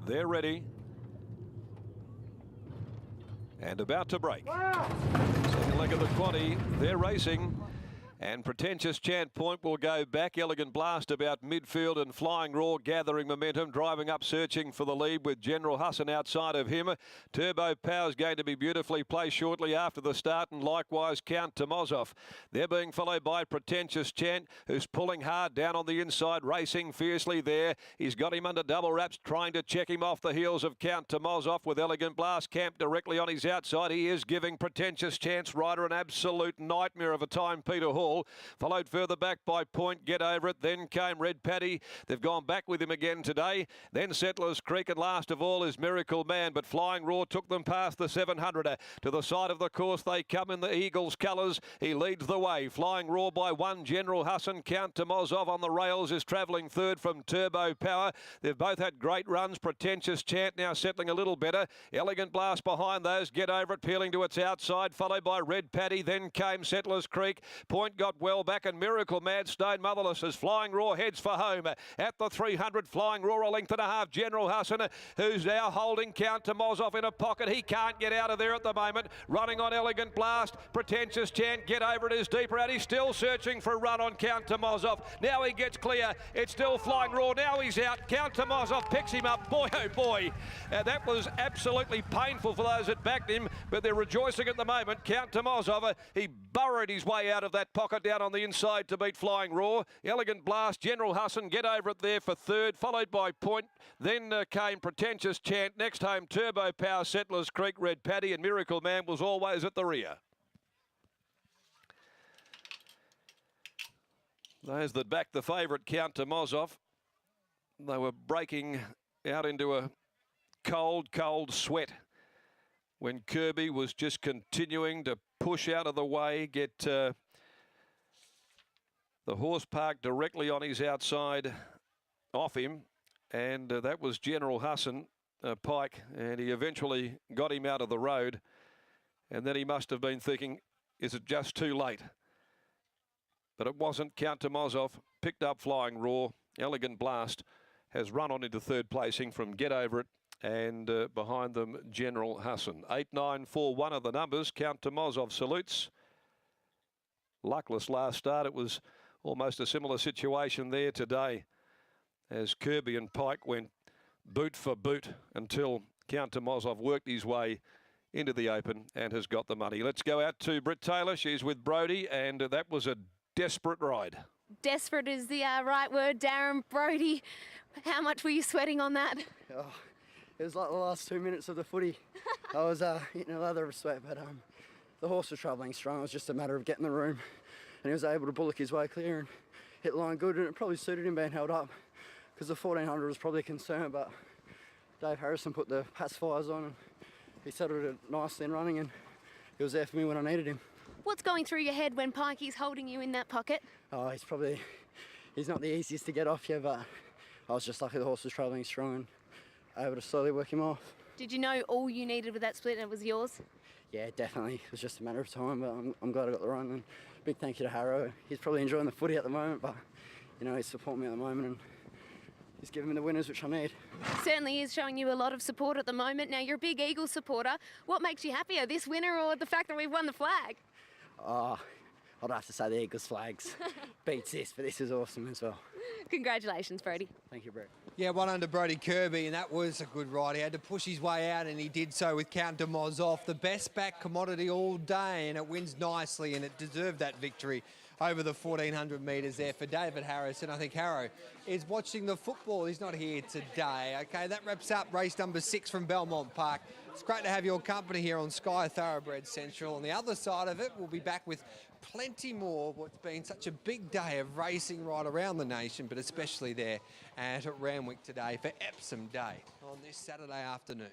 They're ready. And about to break. Second leg of the quaddie. They're racing. And Pretentious Chant Point will go back. Elegant Blast about midfield, and Flying Raw gathering momentum, driving up, searching for the lead with General Hassan outside of him. Turbo Power's going to be beautifully placed shortly after the start, and likewise Count Tomozov. They're being followed by Pretentious Chant, who's pulling hard down on the inside, racing fiercely there. He's got him under double wraps, trying to check him off the heels of Count Tomozov, with Elegant Blast camped directly on his outside. He is giving Pretentious Chant's rider an absolute nightmare of a time, Peter Hall. Followed further back by Point, Get Over It. Then came Red Paddy. They've gone back with him again today. Then Settlers Creek, and last of all is Miracle Man. But Flying Raw took them past the 700er. To the side of the course they come in the Eagles colours. He leads the way. Flying Raw by one. General Hassan. Count Tomozov on the rails is travelling third from Turbo Power. They've both had great runs. Pretentious Chant now settling a little better. Elegant Blast behind those. Get Over It peeling to its outside, followed by Red Paddy. Then came Settlers Creek. Point got well back, and Miracle Mad Stone Motherless as Flying Raw heads for home. At the 300, Flying Raw a length and a half. General Hassan, who's now holding Count Tomozov in a pocket. He can't get out of there at the moment. Running on Elegant Blast. Pretentious Chant, Get Over It is deeper out. He's still searching for a run on Count Tomozov. Now he gets clear. It's still Flying Raw. Now he's out. Count Tomozov picks him up. Boy, oh boy. That was absolutely painful for those that backed him, but they're rejoicing at the moment. Count Tomozov, he burrowed his way out of that pocket down on the inside to beat Flying Raw. Elegant Blast, General Hassan, Get Over It there for third, followed by Point. Then came Pretentious Chant. Next home, Turbo Power, Settlers Creek, Red Paddy, and Miracle Man was always at the rear. Those that backed the favourite, Count Tomozov, they were breaking out into a cold, cold sweat when Kirby was just continuing to push out of the way, get the horse parked directly on his outside off him, and that was General Hassan, Pike, and he eventually got him out of the road. And then he must have been thinking, is it just too late? But it wasn't. Count Tomozov picked up Flying Raw. Elegant Blast has run on into third placing from Get Over It, and behind them General Hassan. 8-9-4-1 are the numbers. Count Tomozov salutes. Luckless last start. It was almost a similar situation there today, as Kirby and Pike went boot for boot until Count Tomozov worked his way into the open and has got the money. Let's go out to Britt Taylor. She's with Brody, and that was a desperate ride. Desperate is the right word, Darren. Brody, how much were you sweating on that? Oh, it was like the last 2 minutes of the footy. I was eating a lather of sweat, but the horse was travelling strong. It was just a matter of getting the room, and he was able to bullock his way clear and hit the line good, and it probably suited him being held up, because the 1400 was probably a concern, but Dave Harrison put the pacifiers on and he settled it nicely and running, and he was there for me when I needed him. What's going through your head when Pikey's holding you in that pocket? Oh, he's not the easiest to get off here, but I was just lucky the horse was travelling strong and able to slowly work him off. Did you know all you needed with that split and it was yours? Yeah, definitely. It was just a matter of time, but I'm glad I got the run, and big thank you to Harrow. He's probably enjoying the footy at the moment, but you know, he's supporting me at the moment, and he's giving me the winners, which I need. Certainly is showing you a lot of support at the moment. Now, you're a big Eagles supporter. What makes you happier, this winner or the fact that we've won the flag? Oh, I'd have to say the Eagles flags beats this, but this is awesome as well. Congratulations, Brody. Thank you, Brett. Yeah, one under Brody Kirby, and that was a good ride. He had to push his way out, and he did so with Count Tomozov, the best back commodity all day, and it wins nicely, and it deserved that victory over the 1400 metres there for David Harris. And I think Harrow is watching the football. He's not here today. Okay, that wraps up race number 6 from Belmont Park. It's great to have your company here on Sky Thoroughbred Central. On the other side of it, we'll be back with plenty more. What's been such a big day of racing right around the nation, but especially there at Randwick today for Epsom Day on this Saturday afternoon.